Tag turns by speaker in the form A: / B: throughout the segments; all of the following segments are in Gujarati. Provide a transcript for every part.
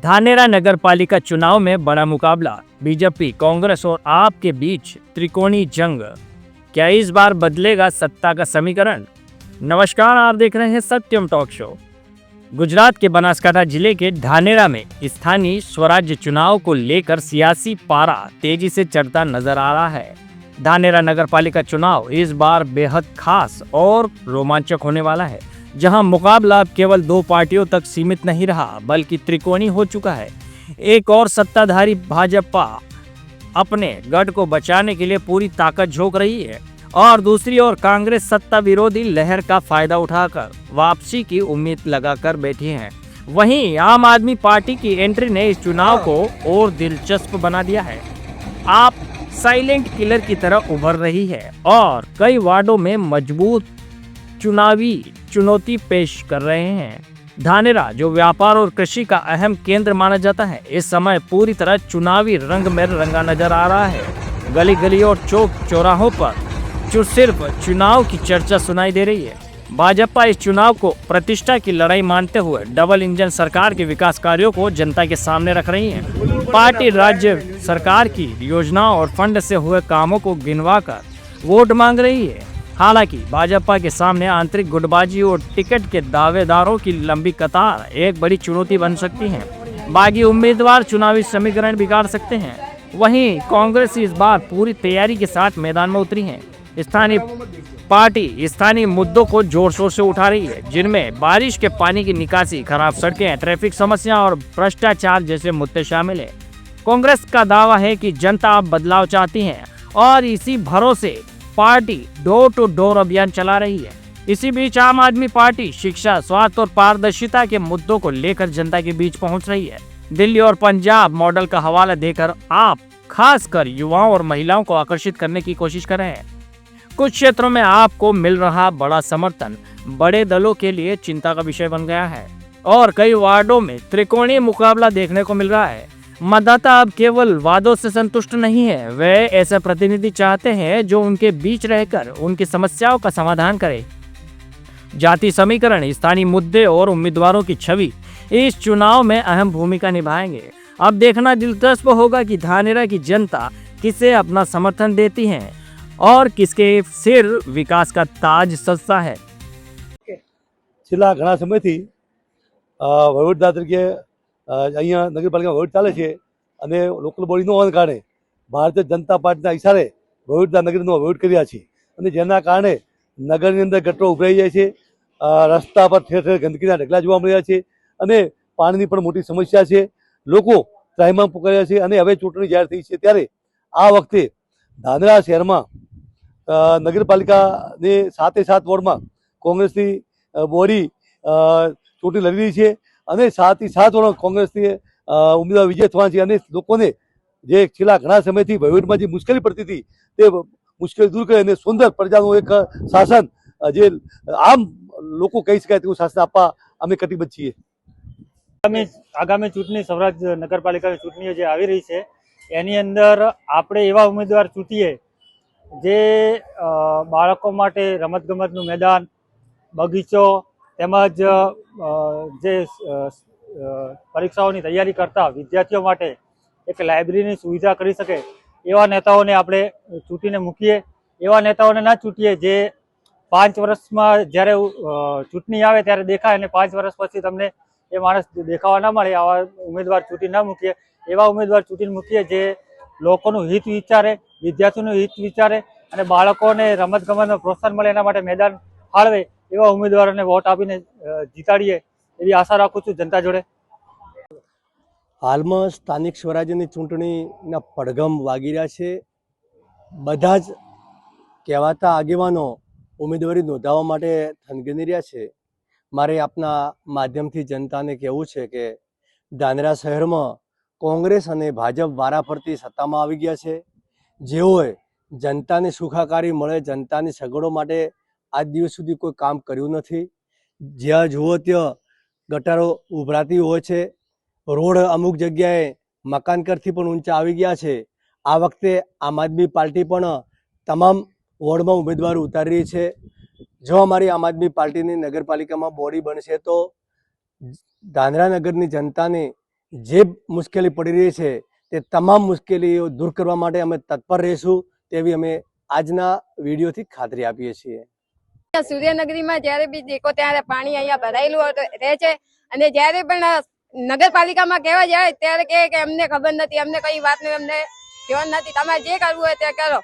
A: धानेरा नगर पालिका चुनाव में बड़ा मुकाबला, बीजेपी, कांग्रेस और आप के बीच त्रिकोणीय जंग। क्या इस बार बदलेगा सत्ता का समीकरण? नमस्कार, आप देख रहे हैं सत्यम टॉक शो। गुजरात के बनासकांठा जिले के धानेरा में स्थानीय स्वराज्य चुनाव को लेकर सियासी पारा तेजी से चढ़ता नजर आ रहा है। धानेरा नगर पालिका चुनाव इस बार बेहद खास और रोमांचक होने वाला है, जहां मुकाबला अब केवल दो पार्टियों तक सीमित नहीं रहा बल्कि त्रिकोणीय हो चुका है। एक और सत्ताधारी भाजपा अपने गढ़ को बचाने के लिए पूरी ताकत झोंक रही है और दूसरी ओर कांग्रेस सत्ता विरोधी लहर का फायदा उठाकर वापसी की उम्मीद लगाकर बैठी है। वहीं आम आदमी पार्टी की एंट्री ने इस चुनाव को और दिलचस्प बना दिया है। आप साइलेंट किलर की तरह उभर रही है और कई वार्डों में मजबूत चुनावी चुनौती पेश कर रहे हैं। धानेरा, जो व्यापार और कृषि का अहम केंद्र माना जाता है, इस समय पूरी तरह चुनावी रंग में रंगा नजर आ रहा है। गली गली और चौक चौराहों पर सिर्फ चुनाव की चर्चा सुनाई दे रही है। भाजपा इस चुनाव को प्रतिष्ठा की लड़ाई मानते हुए डबल इंजन सरकार के विकास कार्यों को जनता के सामने रख रही है। पार्टी राज्य सरकार की योजनाओं और फंड से हुए कामों को गिनवाकर वोट मांग रही है। हालांकि भाजपा के सामने आंतरिक गुटबाजी और टिकट के दावेदारों की लंबी कतार एक बड़ी चुनौती बन सकती है। बागी उम्मीदवार चुनावी समीकरण बिगाड़ सकते हैं। वहीं कांग्रेस इस बार पूरी तैयारी के साथ मैदान में उतरी है। स्थानीय पार्टी स्थानीय मुद्दों को जोर शोर से उठा रही है, जिनमें बारिश के पानी की निकासी, खराब सड़कें, ट्रैफिक समस्या और भ्रष्टाचार जैसे मुद्दे शामिल है। कांग्रेस का दावा है कि जनता अब बदलाव चाहती है और इसी भरोसे पार्टी डोर टू डोर अभियान चला रही है। इसी बीच आम आदमी पार्टी शिक्षा, स्वास्थ्य और पारदर्शिता के मुद्दों को लेकर जनता के बीच पहुंच रही है। दिल्ली और पंजाब मॉडल का हवाला देकर आप खासकर युवाओं और महिलाओं को आकर्षित करने की कोशिश कर रहे हैं। कुछ क्षेत्रों में आपको मिल रहा बड़ा समर्थन बड़े दलों के लिए चिंता का विषय बन गया है और कई वार्डों में त्रिकोणीय मुकाबला देखने को मिल रहा है। मतदाता अब केवल वादों से संतुष्ट नहीं है, वे ऐसे प्रतिनिधि चाहते हैं जो उनके बीच रहकर उनकी समस्याओं का समाधान करे। जाति समीकरण, स्थानीय मुद्दे और उम्मीदवारों की छवि इस चुनाव में अहम भूमिका निभाएंगे। अब देखना दिलचस्प होगा कि धानेरा की जनता किसे अपना समर्थन देती है और किसके सिर विकास का ताज सजता है।
B: છેલ્લા ઘણા સમયથી વહીવટદાર તરીકે અહીંયા નગરપાલિકા વહીવટ ચાલે છે અને લોકલ બોડી ન હોવાને કારણે ભારતીય જનતા પાર્ટીના ઇશારે વહીવટદાર નગરનો વહીવટ કર્યા છે અને જેના કારણે નગરની અંદર ગટરો ઉભરાઈ જાય છે, રસ્તા પર ઠેર ઠેર ગંદકીના ઢગલા જોવા મળ્યા છે અને પાણીની પણ મોટી સમસ્યા છે। લોકો ત્રાહિમામ પુકાર્યા છે અને હવે ચૂંટણી જાહેર થઈ છે ત્યારે આ વખતે ધાનેરા શહેરમાં નગરપાલિકાની 7 વોર્ડમાં કોંગ્રેસની બોડી ચૂંટણી લડી રહી છે અને 7 વોર્ડમાં કોંગ્રેસની ઉમેદવાર વિજય થવાના છે અને લોકોને જે છેલ્લા ઘણા સમયથી વહીવટમાં જે મુશ્કેલી પડતી હતી તે મુશ્કેલી દૂર કરી અને સુંદર પ્રજાનું એક શાસન જે આમ લોકો કહી શકાય તેવું શાસન આપવા અમે કટિબદ્ધ છીએ।
C: આગામી ચૂંટણી સૌરાષ્ટ્ર નગરપાલિકાની ચૂંટણીઓ જે આવી રહી છે એની અંદર આપણે એવા ઉમેદવાર ચૂંટીએ જે બાળકો માટે રમતગમતનું મેદાન, બગીચો તેમજ જે પરીક્ષાઓની તૈયારી કરતા વિદ્યાર્થીઓ માટે એક લાઇબ્રેરીની સુવિધા કરી શકે એવા નેતાઓને આપણે ચૂંટીને મૂકીએ। એવા નેતાઓને ના ચૂંટીએ જે 5 વર્ષમાં જ્યારે ચૂંટણી આવે ત્યારે દેખાય અને 5 વર્ષ પછી તમને એ માણસ દેખાવા ના મળે। આવા ઉમેદવાર ચૂંટી ના મૂકીએ। એવા ઉમેદવાર ચૂંટીને મૂકીએ જે લોકોનું હિત વિચારે, વિદ્યાર્થીઓનું હિત વિચારે અને બાળકોને રમતગમતમાં પ્રોત્સાહન મળે એના માટે મેદાન ફાળવે એવા ઉમેદવારોને વોટ આપીને જીતાડીએ એવી આશા રાખું છું जनता જોડે।
D: હાલમાં સ્થાનિક સ્વરાજ્યની ચૂંટણીના પડઘમ વાગી રહ્યા છે। બધા જ કહેવાતા આગેવાનો ઉમેદવારી નોંધાવવા માટે થનગની રહ્યા છે। મારે આપના માધ્યમથી જનતાને કહેવું છે કે ધાનેરા શહેરમાં કોંગ્રેસ અને ભાજપ વારાફરતી સત્તામાં આવી ગયા છે, જેઓએ જનતાને સુખાકારી મળે, જનતાની સગવડો માટે આજ દિવસ સુધી કોઈ કામ કર્યું નથી। જ્યાં જુઓ ત્યાં ગટારો ઉભરાતી હોય છે, રોડ અમુક જગ્યાએ મકાન કરથી પણ ઊંચા આવી ગયા છે। આ વખતે આમ આદમી પાર્ટી પણ તમામ વોર્ડમાં ઉમેદવાર ઉતારી રહી છે। જો અમારી આમ આદમી પાર્ટીની નગરપાલિકામાં બોડી બનશે તો ધાનેરા નગરની જનતાને જે મુશ્કેલી પડી રહી છે તે તમામ મુશ્કેલીઓ દૂર કરવા માટે અમે તત્પર રહીશું તેવી અમે આજના વિડીયોથી ખાતરી આપીએ છીએ.
E: સૂર્યનગરીમાં જ્યારે બી દેખો ત્યારે પાણી અહીંયા ભરાયેલું રહે છે અને જ્યારે પણ નગરપાલિકામાં કહેવા જાય ત્યારે કહે કે અમને ખબર નથી, અમને કઈ વાતનું અમને ધ્યાન નથી, તમારે જે કરવું હોય તે કરો.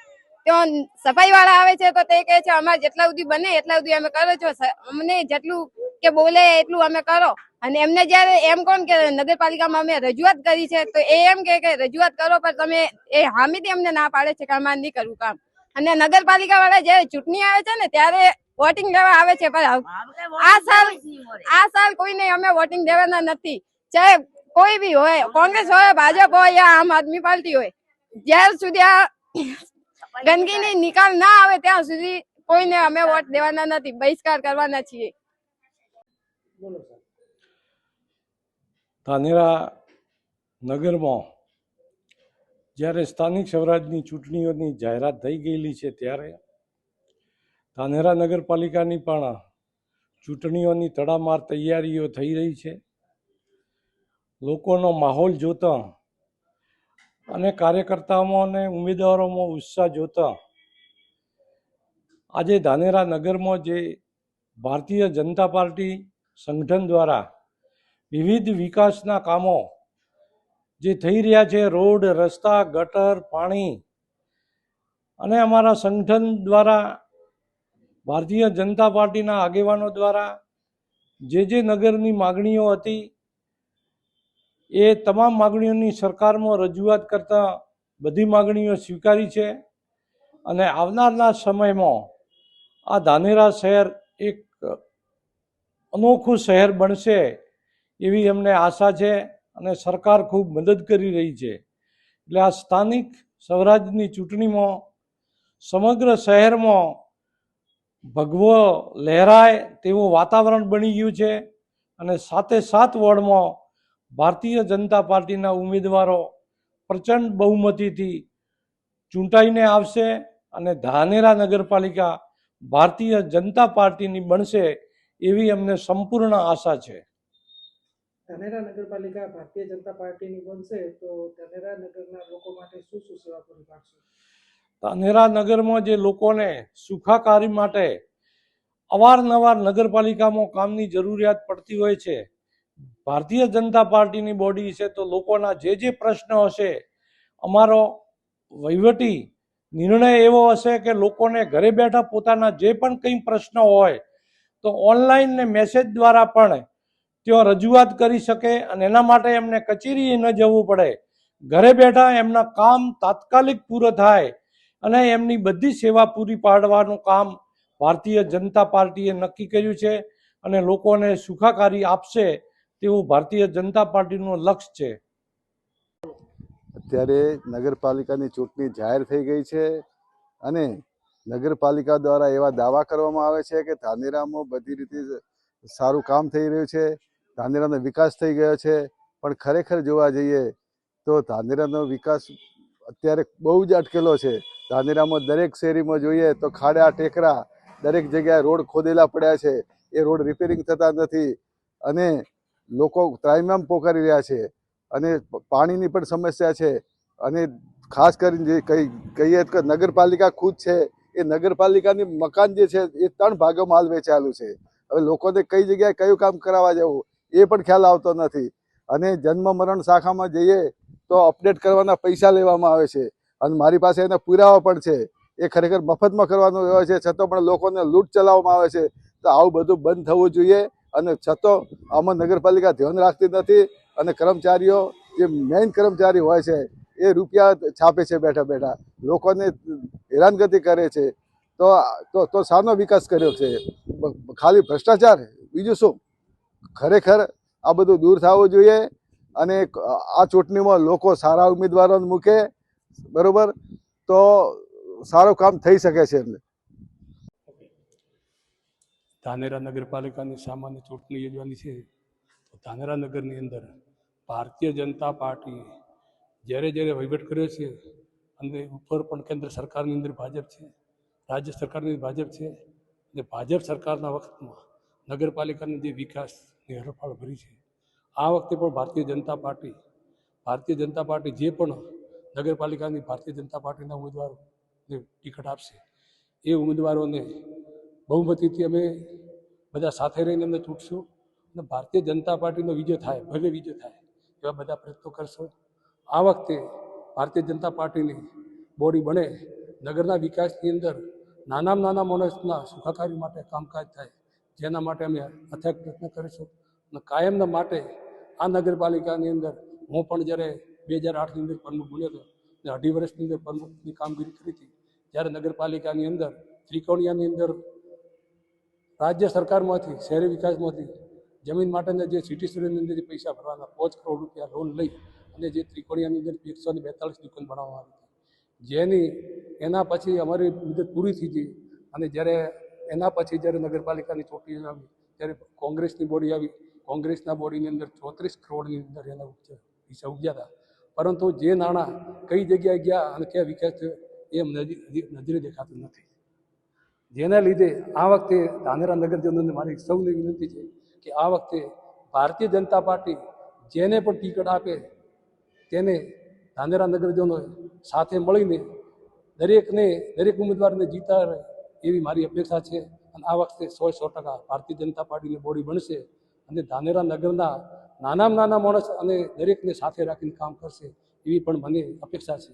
E: તો સફાઈ વાળા આવે છે તો તે કહે છે અમારે જેટલા સુધી બને એટલા સુધી અમે કરો છો, અમને જેટલું કે બોલે એટલું અમે કરો. અને એમને જયારે એમ કોણ કે નગરપાલિકામાં અમે રજૂઆત કરી છે તો એ એમ કે રજૂઆત કરો પણ તમે એ હામીથી અમને ના પાડે છે કે અમારે નહીં કરવું કામ. અને નગરપાલિકા વાળા જયારે ચૂંટણી આવે છે ને ત્યારે વોટિંગ લેવા આવે છે પણ આ સાલ કોઈને અમે વોટિંગ દેવાના નથી, ચાહે કોઈ બી હોય, કોંગ્રેસ હોય, ભાજપ હોય યા આમ આદમી પાર્ટી હોય. જ્યાર સુધી આ ગંદકીની નિકાલ ના આવે ત્યાં સુધી કોઈને અમે વોટ દેવાના નથી, બહિષ્કાર કરવાના છીએ.
F: ધાનેરા નગરમાં જ્યારે સ્થાનિક સ્વરાજની ચૂંટણીઓની જાહેરાત થઈ ગયેલી છે ત્યારે ધાનેરા નગરપાલિકાની પણ ચૂંટણીઓની તડામાર તૈયારીઓ થઈ રહી છે. લોકોનો માહોલ જોતા અને કાર્યકર્તાઓમાં અને ઉમેદવારોમાં ઉત્સાહ જોતા આજે ધાનેરા નગરમાં જે ભારતીય જનતા પાર્ટી સંગઠન દ્વારા વિવિધ વિકાસના કામો જે થઈ રહ્યા છે, રોડ, રસ્તા, ગટર, પાણી, અને અમારા સંગઠન દ્વારા ભારતીય જનતા પાર્ટીના આગેવાનો દ્વારા જે નગરની માગણીઓ હતી એ તમામ માગણીઓની સરકારમાં રજૂઆત કરતાં બધી માગણીઓ સ્વીકારી છે. અને આવનારના સમયમાં આ ધાનેરા શહેર એક અનોખું શહેર બનશે એવી અમને આશા છે અને સરકાર ખૂબ મદદ કરી રહી છે. એટલે આ સ્થાનિક સ્વરાજની ચૂંટણીમાં સમગ્ર શહેરમાં ભગવો લહેરાય તેવું વાતાવરણ બની ગયું છે અને સાથે 7 વોર્ડમાં ભારતીય જનતા પાર્ટીના ઉમેદવારો પ્રચંડ બહુમતીથી ચૂંટાઈને આવશે અને ધાનેરા નગરપાલિકા ભારતીય જનતા પાર્ટીની બનશે એવી અમને સંપૂર્ણ આશા છે.
G: ધાનેરા નગરપાલિકા ભારતીય જનતા પાર્ટીની બનશે તો ધાનેરા નગરના લોકો માટે શું શું સેવા પૂરી પાડશે?
F: ધાનેરા નગરમાં જે લોકોને સુખાકારી માટે અવારનવાર નગરપાલિકામાં કામની જરૂરિયાત પડતી હોય છે, ભારતીય જનતા પાર્ટીની બોડી છે તો લોકોના જે પ્રશ્નો હશે, અમારો વહીવટી નિર્ણય એવો હશે કે લોકોને ઘરે બેઠા પોતાના જે પણ કંઈ પ્રશ્નો હોય તો ઓનલાઈન ને મેસેજ દ્વારા પણ તેઓ રજૂઆત કરી શકે અને એના માટે એમને કચેરીએ ન જવું પડે. ઘરે બેઠા એમના કામ તાત્કાલિક પૂરું થાય અને એમની બધી સેવા પૂરી પાડવાનું કામ ભારતીય જનતા પાર્ટીએ નક્કી કર્યું છે અને લોકોને સુખાકારી આપશે તેવું ભારતીય જનતા પાર્ટીનું લક્ષ્ય છે.
H: અત્યારે નગરપાલિકાની ચૂંટણી જાહેર થઈ ગઈ છે અને નગરપાલિકા દ્વારા એવા દાવા કરવામાં આવે છે કે ધાનેરામાં બધી રીતે સારું કામ થઈ રહ્યું છે, ધાનેરાનો વિકાસ થઈ ગયો છે. પણ ખરેખર જોવા જઈએ તો ધાનેરાનો વિકાસ અત્યારે બહુ જ અટકેલો છે. ધાનેરામાં દરેક શેરીમાં જોઈએ તો ખાડા ટેકરા, દરેક જગ્યાએ રોડ ખોદેલા પડ્યા છે, એ રોડ રિપેરિંગ થતા નથી અને લોકો ત્રાહિમામ પોકારી રહ્યા છે અને પાણીની પણ સમસ્યા છે. અને ખાસ કરીને જે કહીએ કે નગરપાલિકા ખુદ છે એ નગરપાલિકાની મકાન જે છે એ 3 ભાગોમાં હાલ વેચાયેલું છે. હવે લોકોને કઈ જગ્યાએ કયું કામ કરાવવા જવું એ પણ ખ્યાલ આવતો નથી અને જન્મ મરણ શાખામાં જઈએ તો અપડેટ કરવાના પૈસા લેવામાં આવે છે અને મારી પાસે એના પુરાવા પણ છે. એ ખરેખર મફતમાં કરવાનું હોય છે, છતાં પણ લોકોને લૂંટ ચલાવવામાં આવે છે. તો આવું બધું બંધ થવું જોઈએ અને છતાં આમાં નગરપાલિકા ધ્યાન રાખતી નથી અને કર્મચારીઓ જે મેઇન કર્મચારી હોય છે એ રૂપિયા છાપે છે બેઠા બેઠા, લોકોને હેરાનગતિ કરે છે. તો શાનો વિકાસ કર્યો છે? ખાલી ભ્રષ્ટાચાર, બીજું શું? ખરેખર આ બધું દૂર થવું જોઈએ અને આ ચૂંટણીમાં લોકો સારા ઉમેદવારોને મૂકે, બરોબર, તો સારું કામ થઈ શકે છે એમને.
I: ધાનેરા નગરપાલિકાની સામાન્ય ચૂંટણી યોજવાની છે તો ધાનેરા નગરની અંદર ભારતીય જનતા પાર્ટી જ્યારે વહીવટ કર્યો છે અને ઉપર પણ કેન્દ્ર સરકારની અંદર ભાજપ છે, રાજ્ય સરકારની ભાજપ છે અને ભાજપ સરકારના વખતમાં નગરપાલિકાની જે વિકાસની હરણફાળ ભરી છે આ વખતે પણ ભારતીય જનતા પાર્ટી જે પણ નગરપાલિકાની ભારતીય જનતા પાર્ટીના ઉમેદવારોને ટિકિટ આપશે એ ઉમેદવારોને બહુમતીથી અમે બધા સાથે રહીને અમને ચૂંટશું અને ભારતીય જનતા પાર્ટીનો વિજય થાય, ભવ્ય વિજય થાય એવા બધા પ્રયત્નો કરશો. આ વખતે ભારતીય જનતા પાર્ટીની બોડી બને, નગરના વિકાસની અંદર નાનામાં નાના માણસના સુખાકારી માટે કામકાજ થાય, જેના માટે અમે અથાગ પ્રયત્ન કરીશું. અને કાયમના માટે આ નગરપાલિકાની અંદર હું પણ જ્યારે 2008ની અંદર પ્રમુખ બન્યો હતો અને 2.5 વર્ષની અંદર પ્રમુખની કામગીરી કરી હતી, જ્યારે નગરપાલિકાની અંદર ત્રિકોણિયાની અંદર રાજ્ય સરકારમાંથી, શહેરી વિકાસમાંથી જમીન માટેના જે સિટી સર્વેની અંદર જે પૈસા ભરવાના 5 કરોડ રૂપિયા લોન લઈ અને જે ત્રિકોણિયાની અંદર 142 દુકાન બનાવવામાં આવી હતી, એના પછી અમારી મુદત પૂરી થઈ ગઈ. અને જ્યારે એના પછી જ્યારે નગરપાલિકાની ચૂંટણી આવી ત્યારે કોંગ્રેસની બોડી આવી, કોંગ્રેસના બોડીની અંદર 34 કરોડની અંદર એના પૈસા ઉગ્યા હતા. પરંતુ જે નાણાં કઈ જગ્યાએ ગયા અને ક્યાં વિકાસ થયો એ નજરે દેખાતું નથી. જેના લીધે આ વખતે ધાનેરા નગરજનોને મારી સૌને વિનંતી છે કે આ વખતે ભારતીય જનતા પાર્ટી જેને પણ ટિકિટ આપે તેને ધાનેરા નગરજનો સાથે મળીને દરેક ઉમેદવારને જીતાડે એવી મારી અપેક્ષા છે. અને આ વખતે 100% ભારતીય જનતા પાર્ટીની બોડી બનશે અને ધાનેરા નગરના નાનામાં નાના માણસ અને દરેકને સાથે રાખીને કામ કરશે એવી પણ મને અપેક્ષા છે.